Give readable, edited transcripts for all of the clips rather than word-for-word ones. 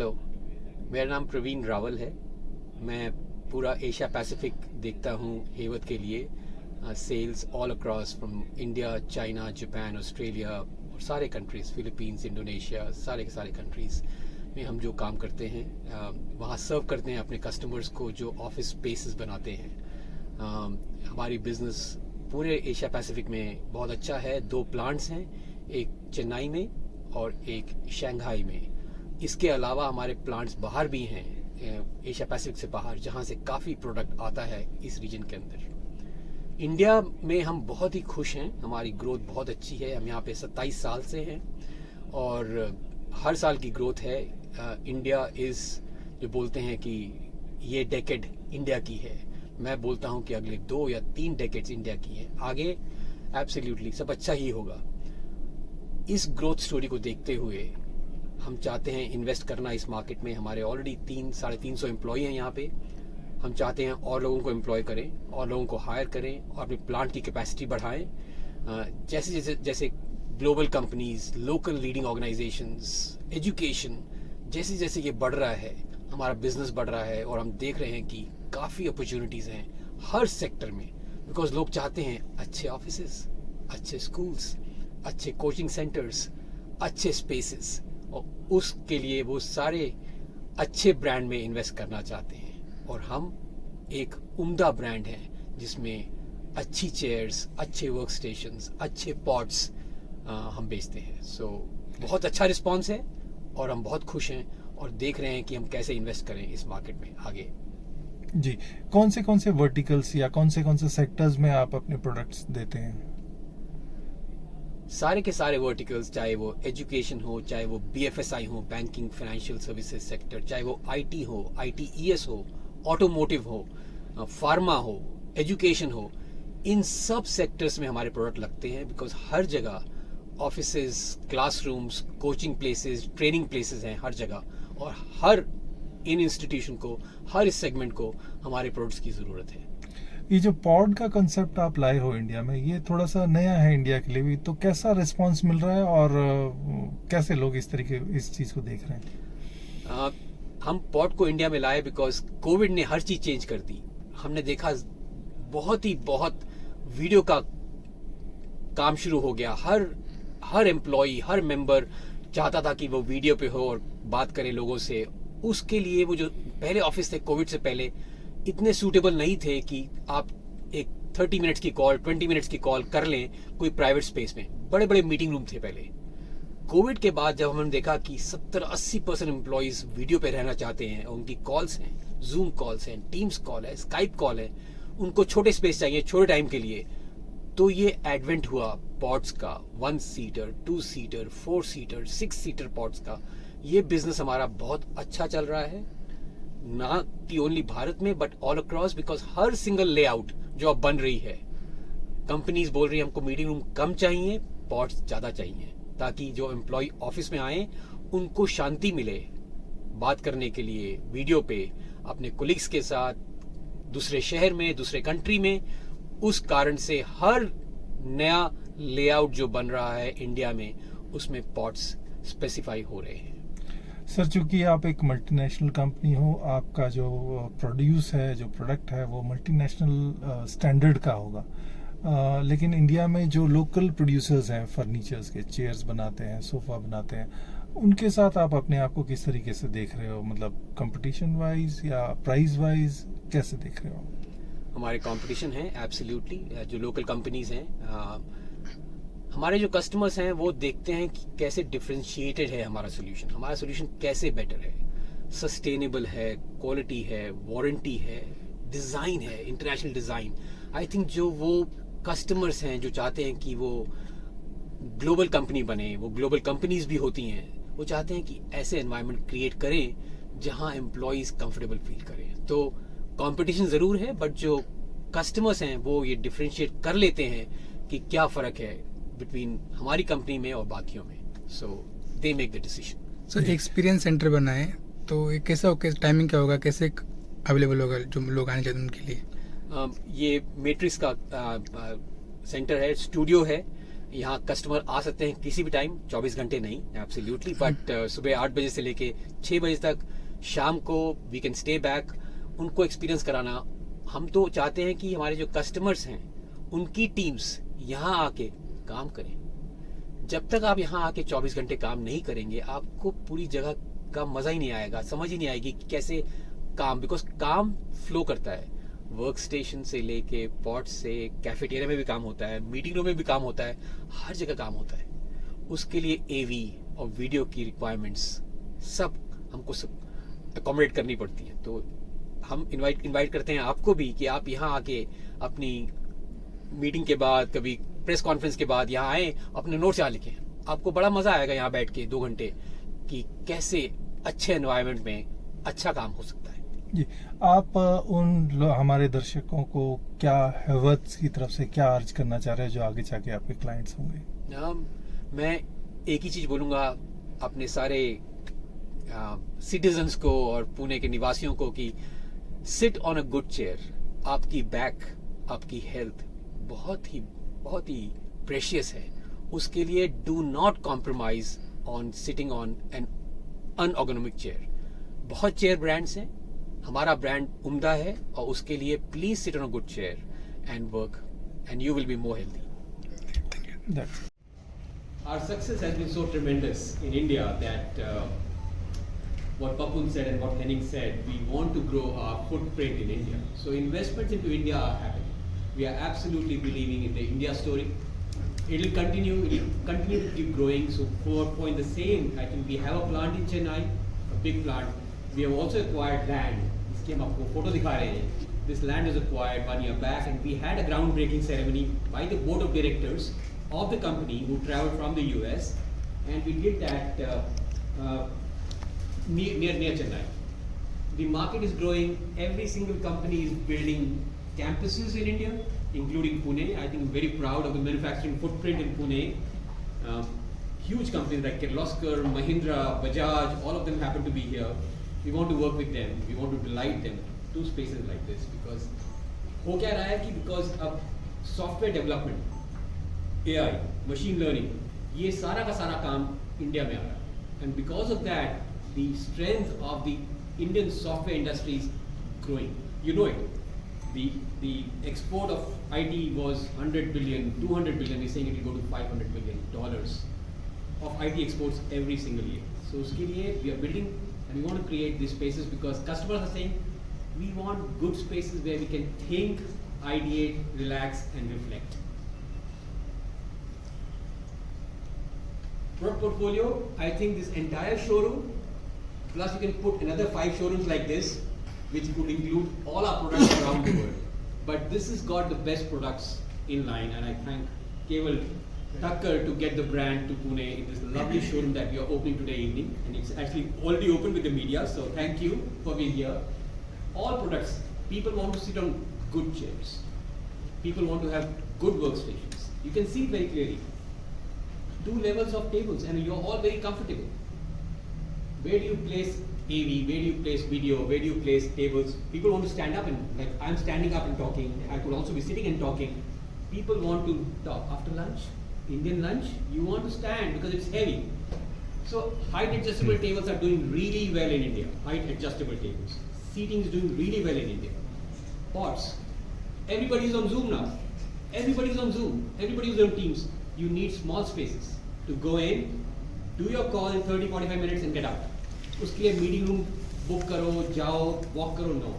Hello, मेरा नाम प्रवीण रावल है। मैं पूरा एशिया पैसिफिक देखता हूँ हेवत के लिए। Sales all across from India, China, Japan, Australia और सारे कंट्रीज़, फिलीपींस, इंडोनेशिया, सारे के सारे कंट्रीज़ में हम जो काम करते हैं वहाँ सर्व करते हैं अपने कस्टमर्स को जो ऑफिस स्पेसेस बनाते हैं। हमारी बिज़नेस पूरे एशिया पैसिफिक में बहुत अच्छा है। 2 प्लांट्स हैं, एक चेन्नई में और एक शंघाई में। इसके अलावा हमारे प्लांट्स बाहर भी हैं, एशिया पैसिफिक से बाहर, जहाँ से काफ़ी प्रोडक्ट आता है इस रीजन के अंदर। इंडिया में हम बहुत ही खुश हैं, हमारी ग्रोथ बहुत अच्छी है। हम यहाँ पे 27 साल से हैं और हर साल की ग्रोथ है। इंडिया इज़, जो बोलते हैं कि ये डेकेड इंडिया की है, मैं बोलता हूँ कि अगले 2 या 3 डेकेड्स इंडिया की है। आगे एब्सोल्युटली सब अच्छा ही होगा। इस ग्रोथ स्टोरी को देखते हुए हम चाहते हैं इन्वेस्ट करना इस मार्केट में। हमारे ऑलरेडी 300-350 एम्प्लॉई हैं यहाँ पे। हम चाहते हैं और लोगों को एम्प्लॉय करें और लोगों को हायर करें और अपने प्लांट की कैपेसिटी बढ़ाएं। जैसे global companies, local leading organisations, education, जैसे जैसे ये बढ़ रहा है, हमारा बिजनेस बढ़ रहा है और हम देख रहे हैं कि काफ़ी अपॉर्चुनिटीज़ हैं हर सेक्टर में। बिकॉज लोग चाहते हैं अच्छे ऑफिसेस, अच्छे स्कूल्स, अच्छे कोचिंग सेंटर्स, अच्छे स्पेसेस, और उसके लिए वो सारे अच्छे ब्रांड में इन्वेस्ट करना चाहते हैं। और हम एक उम्दा ब्रांड है जिसमें अच्छी चेयर्स, अच्छे वर्क स्टेशंस, अच्छे पॉट्स हम बेचते हैं। सो बहुत अच्छा रिस्पॉन्स है और हम बहुत खुश हैं और देख रहे हैं कि हम कैसे इन्वेस्ट करें इस मार्केट में आगे। जी, कौन से वर्टिकल्स या कौन से सेक्टर्स में आप अपने प्रोडक्ट्स देते हैं? सारे के सारे वर्टिकल्स, चाहे वो एजुकेशन हो, चाहे वो BFSI हो, बैंकिंग फाइनेंशियल सर्विसेज सेक्टर, चाहे वो IT हो, ITES हो, ऑटोमोटिव हो, फार्मा हो, एजुकेशन हो, इन सब सेक्टर्स में हमारे प्रोडक्ट लगते हैं। बिकॉज हर जगह offices, classrooms, coaching places, training places हैं हर जगह, और हर इन इंस्टीट्यूशन को, हर इस सेगमेंट को हमारे प्रोडक्ट्स की ज़रूरत है। ये जो पॉड का कंसेप्ट आप लाए हो इंडिया में, ये थोड़ा सा नया है इंडिया के लिए भी, तो कैसा रिस्पांस मिल रहा है और कैसे लोग इस चीज को देख रहे हैं? हम पॉड को इंडिया में लाए बिकॉज कोविड ने हर चीज चेंज कर दी। हमने देखा बहुत वीडियो का काम शुरू हो गया। हर एम्प्लॉई, हर मेंबर चाहता था कि वो वीडियो पे हो और बात करे लोगों से। उसके लिए वो जो पहले ऑफिस थे कोविड से पहले, इतने सूटेबल नहीं थे कि आप एक 30 मिनट्स की कॉल, 20 मिनट्स की कॉल कर लें कोई प्राइवेट स्पेस में। बड़े बड़े मीटिंग रूम थे पहले। कोविड के बाद जब हमने देखा कि 70-80% एम्प्लॉइज वीडियो पे रहना चाहते हैं, उनकी कॉल्स हैं, जूम कॉल्स हैं, टीम्स कॉल है, स्काइप कॉल है, उनको छोटे स्पेस चाहिए छोटे टाइम के लिए, तो ये एडवेंट हुआ पॉड्स का। 1 seater, 2 seater, 4 seater, 6 seater pods का। ये बिजनेस हमारा बहुत अच्छा चल रहा है, ना कि ओनली भारत में but all across. Because her single layout जो अब बन रही है, कंपनीज बोल रही है हमको मीटिंग रूम कम चाहिए, पॉड्स ज्यादा चाहिए, ताकि जो एम्प्लॉय ऑफिस में आए उनको शांति मिले बात करने के लिए वीडियो पे अपने कोलिग्स के साथ, दूसरे शहर में, दूसरे कंट्री में। उस कारण से हर नया लेआउट जो बन रहा है इंडिया में, उसमें पॉड्स स्पेसिफाई हो रहे हैं। सर, चूंकि आप एक मल्टीनेशनल कंपनी हो, आपका जो प्रोड्यूस है, जो प्रोडक्ट है, वो मल्टीनेशनल स्टैंडर्ड का होगा। लेकिन इंडिया में जो लोकल प्रोड्यूसर्स हैं, फर्नीचर्स के, चेयर्स बनाते हैं, सोफा बनाते हैं, उनके साथ आप अपने आप को किस तरीके से देख रहे हो? मतलब कंपटीशन वाइज या प्राइस वाइज कैसे देख रहे हो? हमारे कंपटीशन है एब्सोल्युटली। जो लोकल कंपनीज हैं, हमारे जो कस्टमर्स हैं वो देखते हैं कि कैसे डिफरेंशिएटेड है हमारा सोल्यूशन, हमारा सोल्यूशन कैसे बेटर है, सस्टेनेबल है, क्वालिटी है, वारंटी है, डिज़ाइन है, इंटरनेशनल डिज़ाइन। आई थिंक जो वो कस्टमर्स हैं जो चाहते हैं कि वो ग्लोबल कंपनी बने, वो ग्लोबल कंपनीज भी होती हैं, वो चाहते हैं कि ऐसे एनवायरनमेंट क्रिएट करें जहां एम्प्लॉयज कंफर्टेबल फील करें। तो कंपटीशन ज़रूर है, बट जो कस्टमर्स हैं वो ये डिफरेंशिएट कर लेते हैं कि क्या फ़र्क है बिटवीन हमारी कंपनी में और बाकियों में। So they make the decision. Sir, experience centre बना है, तो ये कैसा होगा, टाइमिंग क्या होगा, कैसे अवेलेबल होगा जो लोग आने चाहते हैं उनके लिए? ये मैट्रिक्स का सेंटर है, स्टूडियो है यहाँ कस्टमर आ सकते हैं किसी भी टाइम, 24 घंटे नहीं एब्सोल्युटली, बट सुबह 8 बजे से लेके 6 बजे तक, शाम को वी कैन स्टे बैक, उनको एक्सपीरियंस कराना। हम तो चाहते हैं कि हमारे जो कस्टमर्स हैं उनकी टीम्स यहाँ आके काम करें। जब तक आप यहाँ आके 24 घंटे काम नहीं करेंगे, आपको पूरी जगह का मजा ही नहीं आएगा, समझ ही नहीं आएगी कि कैसे काम, बिकॉज काम फ्लो करता है। वर्क स्टेशन से लेके पॉट से कैफेटेरिया में भी काम होता है, मीटिंग रूम में भी काम होता है, हर जगह काम होता है। उसके लिए एवी और वीडियो की रिक्वायरमेंट्स सब हमको सब अकोमोडेट करनी पड़ती है। तो हम इनवाइट करते हैं आपको भी कि आप यहाँ आके अपनी मीटिंग के बाद, कभी प्रेस कॉन्फ्रेंस के बाद यहाँ आए, अपने नोट्स यहाँ लिखें। आपको बड़ा मजा आएगा यहाँ बैठ के 2 घंटे कि कैसे अच्छे एनवायरनमेंट में अच्छा काम हो सकता है। जी, आप हमारे दर्शकों को क्या हैवर्ट्स की तरफ से क्या अर्ज करना चाह रहे हैं जो आगे जाके आपके क्लाइंट्स होंगे? मैं एक ही चीज बोलूंगा अपने सारे सिटीजन्स को और पुणे के निवासियों को कि sit on a good chair. आपकी बैक, आपकी हेल्थ बहुत ही प्रेशियस है। उसके लिए do not compromise on sitting on an unergonomic chair. बहुत चेयर ब्रांड्स हैं, हमारा ब्रांड उम्दा है, और उसके लिए please sit on a good chair and work and you will be more healthy. Our success has been so tremendous in India that what Papun said and what Henning said, we want to grow our footprint in India. So investments into India are happening. We are absolutely believing in the India story. It will continue to keep growing. So for in the same, I think we have a plant in Chennai, a big plant. We have also acquired land. इसकी हम आपको photo दिखा रहे हैं. This land was acquired 1 year back, and we had a groundbreaking ceremony by the board of directors of the company who traveled from the US, and we did that near Chennai. The market is growing. Every single company is building campuses in India, including Pune. I think I'm very proud of the manufacturing footprint in Pune. Huge companies like Kirloskar, Mahindra, Bajaj, all of them happen to be here. We want to work with them. We want to delight them to spaces like this, because हो क्या रहा है कि because अब software development, AI, machine learning, ये सारा का सारा काम इंडिया में आ रहा है, and because of that, the strength of the Indian software industry is growing. You know it. The export of IT was 100 billion, 200 billion. We're saying it will go to 500 billion dollars of IT exports every single year. So उसके लिए we are building and we want to create these spaces because customers are saying we want good spaces where we can think, ideate, relax, and reflect. Product portfolio, I think this entire showroom, plus you can put another 5 showrooms like this, which could include all our products around the world. But this has got the best products in line, and I thank Keval Thakkar to get the brand to Pune in this lovely showroom that we are opening today evening, and it's actually already open with the media, so thank you for being here. All products, people want to sit on good chairs. People want to have good workstations. You can see very clearly. 2 levels of tables, and you're all very comfortable. Where do you place AV? Where do you place video? Where do you place tables? People want to stand up and, like, I'm standing up and talking. I could also be sitting and talking. People want to talk after lunch. Indian lunch, you want to stand because it's heavy. So height adjustable tables are doing really well in India. Height adjustable tables. Seating is doing really well in India. Pots. Everybody's on Zoom now. Everybody's on Zoom. Everybody's on Teams. You need small spaces to go in, do your call in 30-45 minutes and get out. उसके लिए meeting room book करो, जाओ, walk करो, no.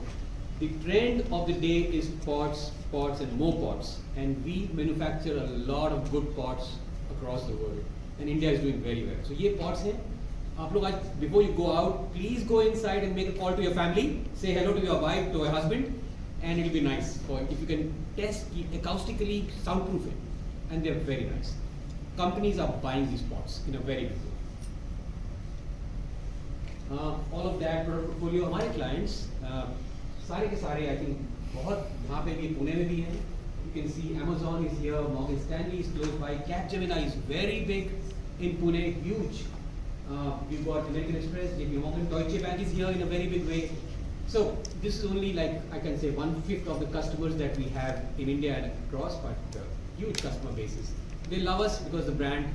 The trend of the day is pots, pots and more pots, and we manufacture a lot of good pots across the world, and India is doing very well. So ये pots हैं. आप लोग आज before you go out, please go inside and make a call to your family, say hello to your wife, to your husband, and it'll be nice. For if you can test acoustically soundproof it, and they're very nice. Companies are buying these pots in a very big way. All of that product portfolio, हमारे clients सारे के सारे I think बहुत यहाँ पे भी पुणे में भी हैं. You can see Amazon is here, Morgan Stanley is close by, Capgemini is very big in Pune, huge. We've got American Express, JP Morgan, Deutsche Bank is here in a very big way. So this is only, like, I can say 1/5 of the customers that we have in India and across, but huge customer bases. They love us because the brand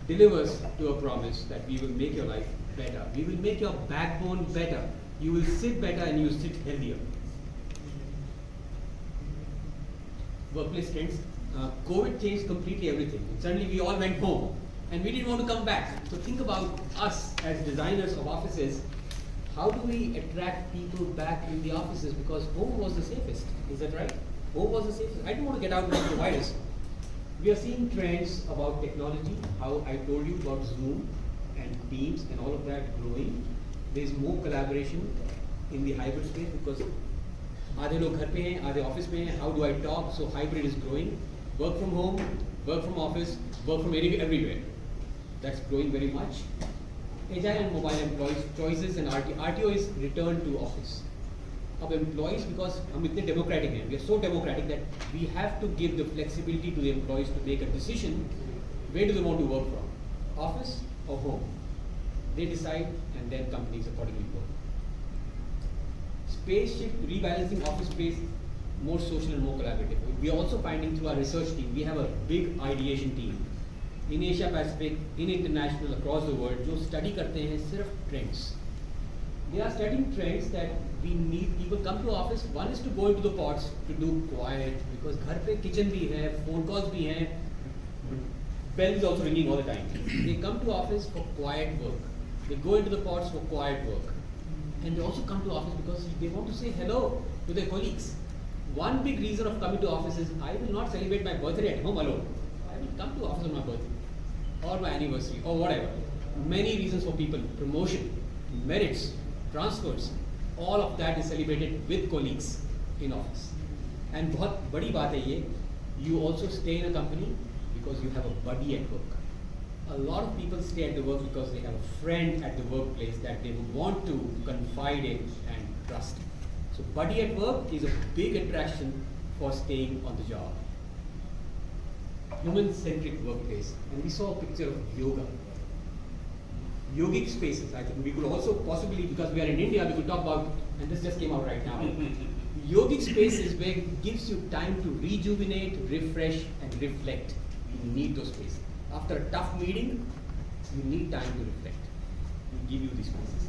delivers to a promise that we will make your life better. We will make your backbone better. You will sit better and you will sit healthier. Workplace trends. COVID changed completely everything. Suddenly we all went home and we didn't want to come back. So think about us as designers of offices. How do we attract people back in the offices? Because home was the safest. Is that right? Home was the safest. I didn't want to get out into the virus. We are seeing trends about technology, how I told you about Zoom and Teams and all of that growing. There is more collaboration in the hybrid space because आधे लोग घर पे हैं, आधे office में हैं. How do I talk? So hybrid is growing. Work from home, work from office, work from everywhere. That's growing very much. Agile and mobile employees choices and RTO is return to office. Of employees because हम इतने democratic हैं. We are so democratic that we have to give the flexibility to the employees to make a decision. Where do they want to work from? Office or home? They decide and then companies accordingly work. Space shift, rebalancing office space, more social and more collaborative. We are also finding through our research team, we have a big ideation team in Asia Pacific, in international, across the world, जो study करते हैं सिर्फ trends. They are studying trends that we need people come to office. One is to go into the pods to do quiet because घर पे kitchen भी है, phone calls भी हैं, bell is also ringing all the time. They come to office for quiet work. They go into the pods for quiet work. And they also come to office because they want to say hello to their colleagues. One big reason of coming to office is I will not celebrate my birthday at home alone. I will come to office on my birthday or my anniversary or whatever. Many reasons for people. Promotion, merits, transfers, all of that is celebrated with colleagues in office. And बहुत बड़ी बात है ये, you also stay in a company because you have a buddy at work. A lot of people stay at the work because they have a friend at the workplace that they would want to confide in and trust. So buddy at work is a big attraction for staying on the job. Human-centric workplace. And we saw a picture of yoga. Yogic spaces. I think we could also possibly, because we are in India, we could talk about, and this just came out right now. Yogic spaces where it gives you time to rejuvenate, refresh, and reflect. We need those spaces. After a tough meeting, you need time to reflect. We give you these spaces.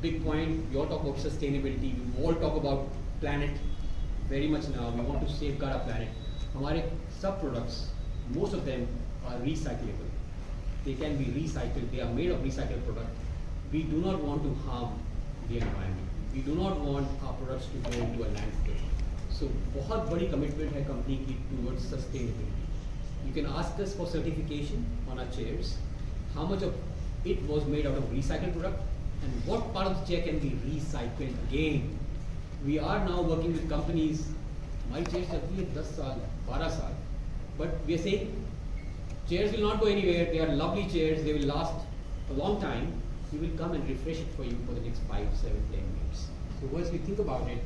Big point, you all talk about sustainability, we all talk about planet very much now. We want to safeguard our planet. Our sub-products, most of them are recyclable. They can be recycled, they are made of recycled product. We do not want to harm the environment. We do not want our products to go into a landfill. So, बहुत बड़ी commitment है company की towards sustainability. You can ask us for certification on our chairs. How much of it was made out of recycled product, and what part of the chair can be recycled again. We are now working with companies. My chairs चलती है 10 साल, 12 साल, but we are saying chairs will not go anywhere. They are lovely chairs. They will last a long time. We will come and refresh it for you for the next 5, 7, 10 years. So once we think about it,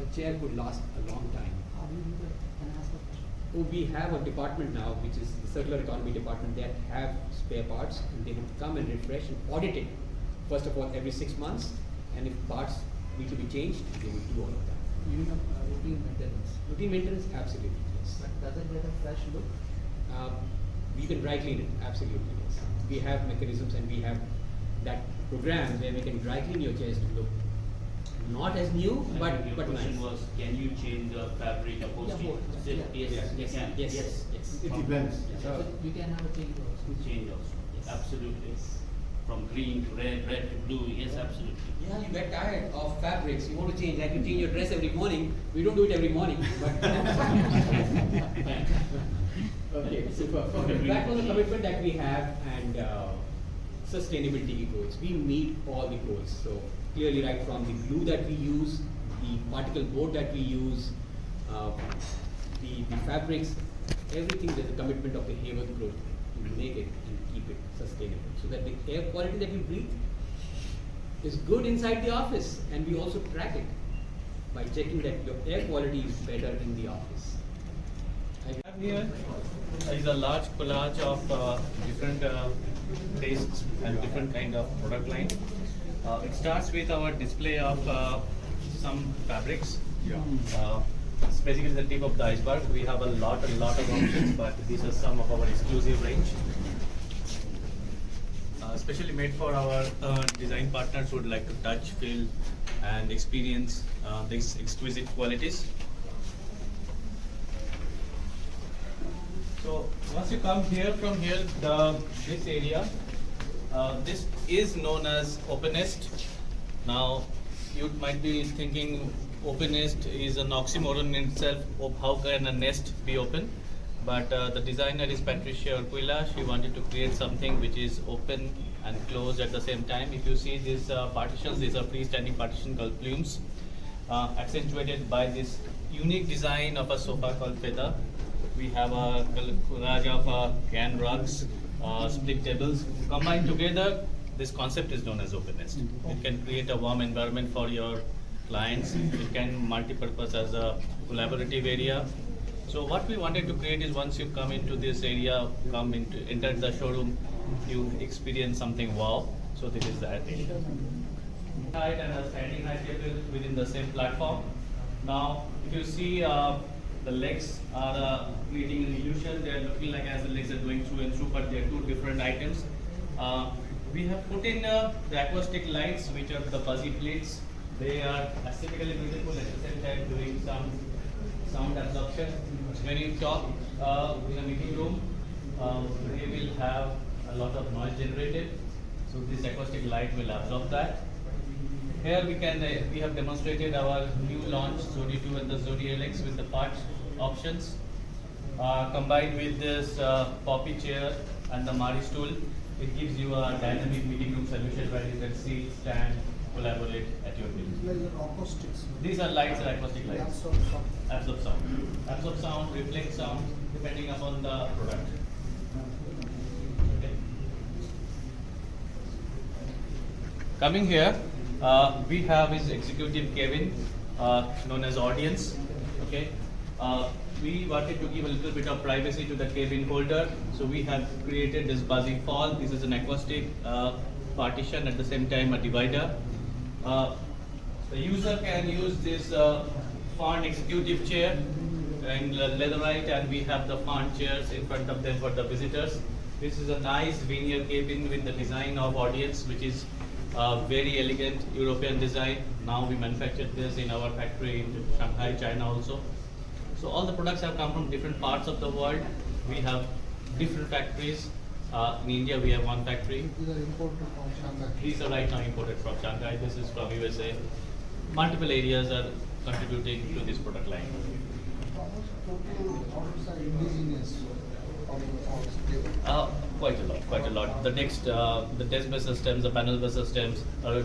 a chair could last a long time. How do you do that? Can I ask a question? Oh, we have a department now, which is the circular economy department, that have spare parts, and they would come and refresh and audit it. First of all, every 6 months, and if parts need to be changed, they would do all of that. You mean routine maintenance? Routine maintenance, absolutely, yes. But does it get a fresh look? We can dry clean it, absolutely, yes. We have mechanisms and we have that program where we can dry clean your chairs to look not as new, but your nice. question was, can you change the fabric upholstery? Yeah. Yes, Yes. It depends. So you can have a change also. Change also, Yes. absolutely. From green to red, red to blue, yes, absolutely. Yeah, you get tired of fabrics. You want to change, like you change your dress every morning. We don't do it every morning, but okay, super. Okay, back on the commitment that we have and sustainability goals. We meet all the goals. So clearly, right from the glue that we use, the particle board that we use, the fabrics, everything. There's a commitment of the Haworth Group to make it and keep it sustainable, so that the air quality that you breathe is good inside the office, and we also track it by checking that your air quality is better in the office. Have here is a large collage of different tastes and different kind of product line. It starts with our display of some fabrics. It's basically the tip of the iceberg. We have a lot of options, but these are some of our exclusive range. Especially made for our design partners who would like to touch, feel, and experience these exquisite qualities. So once you come here, from here, this area, this is known as open nest. Now, you might be thinking open nest is an oxymoron in itself. How can a nest be open? But the designer is Patricia Urquilla. She wanted to create something which is open and closed at the same time. If you see these partitions, these are freestanding partition called plumes, accentuated by this unique design of a sofa called feather. We have a collage of can rugs, split tables. Combined together, this concept is known as open nest. It can create a warm environment for your clients. It can multi-purpose as a collaborative area. So what we wanted to create is once you come into this area, enter the showroom, you experience something wow. So this is that area. Height and a standing height table within the same platform. Now, if you see the legs are creating an illusion. They are looking like as the legs are going through and through, but they are two different items. We have put in the acoustic lights, which are the fuzzy plates. They are aesthetically beautiful at the same time doing some sound absorption. When you talk in a meeting room, they will have a lot of noise generated. So this acoustic light will absorb that. Here we have demonstrated our new launch Zodi 2 and the Zodi LX with the part options. Combined with this poppy chair and the Mari stool, it gives you a dynamic meeting room solution where you can sit, stand, collaborate at your will. These are lights and acoustic lights. Absorb sound. Absorb sound, reflect sound, depending upon the product. Okay. Coming here, we have his executive cabin, known as audience. Okay. We wanted to give a little bit of privacy to the cabin holder, so we have created this buzzing fall. This is an acoustic partition, at the same time a divider. The user can use this fawn executive chair in leatherite, and we have the fawn chairs in front of them for the visitors. This is a nice veneer cabin with the design of audience, which is very elegant European design. Now we manufacture this in our factory in Shanghai, China also. So all the products have come from different parts of the world. We have different factories. In India, we have one factory. These are imported from Shanghai. These are right now imported from Shanghai. This is from USA. Multiple areas are contributing to this product line. How much total orders are indigenous of the Quite a lot. The desk-based systems, the panel-based systems,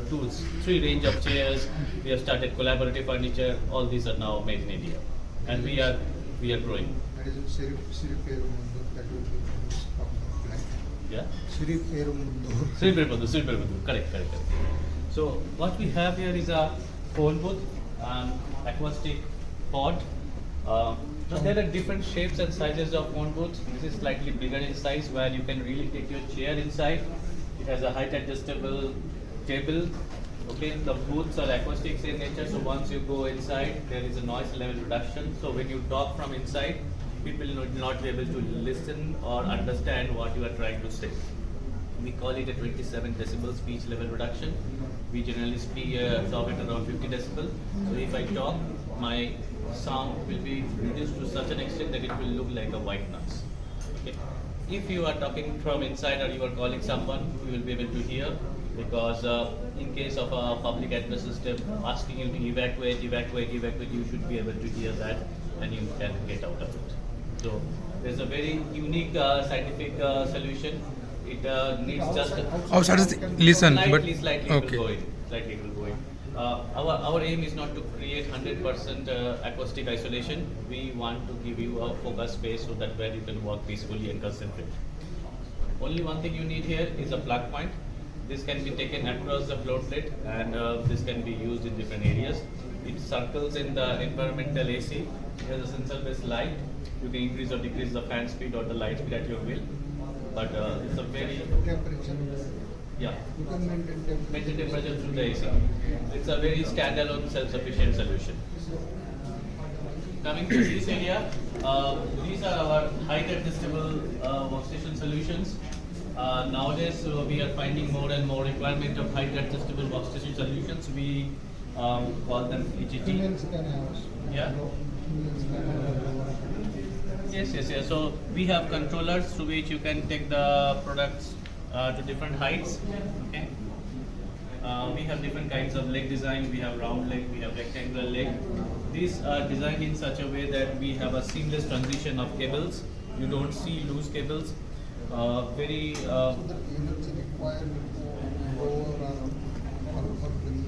tools, 3 range of chairs. We have started collaborative furniture. All these are now made in India, and we are growing. That is Sirip Erumundu that will be produced from the plant. Yeah. Sirip Erumundu. Siripurpadu. Correct. So what we have here is a phone booth, acoustic pod. There are different shapes and sizes of phone booths. This is slightly bigger in size, where you can really take your chair inside. It has a height adjustable table. Okay, the booths are acoustics in nature, so once you go inside, there is a noise level reduction. So when you talk from inside, people will not be able to listen or understand what you are trying to say. We call it a 27 decibel speech level reduction. We generally talk at around 50 decibel. So if I talk, my sound will be reduced to such an extent that it will look like a white noise. Okay. If you are talking from inside or you are calling someone, you will be able to hear, because in case of a public address system asking you to evacuate, you should be able to hear that and you can get out of it. So there's a very unique scientific solution. It needs just listen, slightly but it will go in. Our aim is not to create 100% acoustic isolation. We want to give you a focus space so that where you can work peacefully and concentrate. Only one thing you need here is a plug point. This can be taken across the floor plate, and this can be used in different areas. It circles in the environmental AC. It has a sensor-based light. You can increase or decrease the fan speed or the light speed at your will. But it's a very temperature. Yeah. You can maintain temperature. Maintain temperature through the AC. It's a very standalone self-sufficient solution. Coming to this area, these are our height adjustable workstation solutions. Nowadays, we are finding more and more requirement of height adjustable workstation solutions. We call them EGT. Females can have. Yeah. Females can have. Yes. So we have controllers through which you can take the products to different heights. Okay. We have different kinds of leg design. We have round leg, we have rectangular leg. These are designed in such a way that we have a seamless transition of cables. You don't see loose cables. Very So the energy required to lower or everything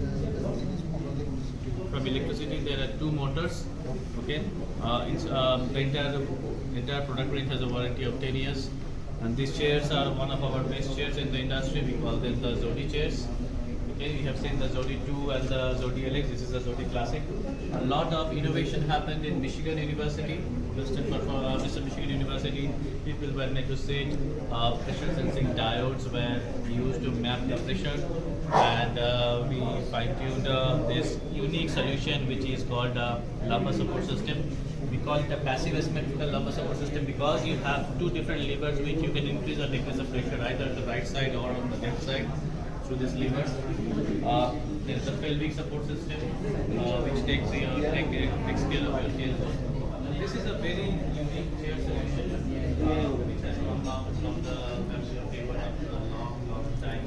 is from electricity. from electricity. There are two motors. Okay. The entire product range has a warranty of 10 years. And these chairs are one of our best chairs in the industry. We call them the Zodi chairs. Okay, we have seen the Zodi 2 and the Zodi LX. This is the Zodi Classic. A lot of innovation happened in Michigan University, Western Michigan University. People were made to say pressure sensing diodes were used to map the pressure, and we fine-tuned this unique solution which is called lumbar support system. We call it a passive asymmetrical lumbar support system because you have two different levers which you can increase or decrease the pressure either on the right side or on the left side through these levers. There is a pelvic support system which takes your neck scale of your tailbone. This is a very unique chair solution which has come out from the family of paper after a long time.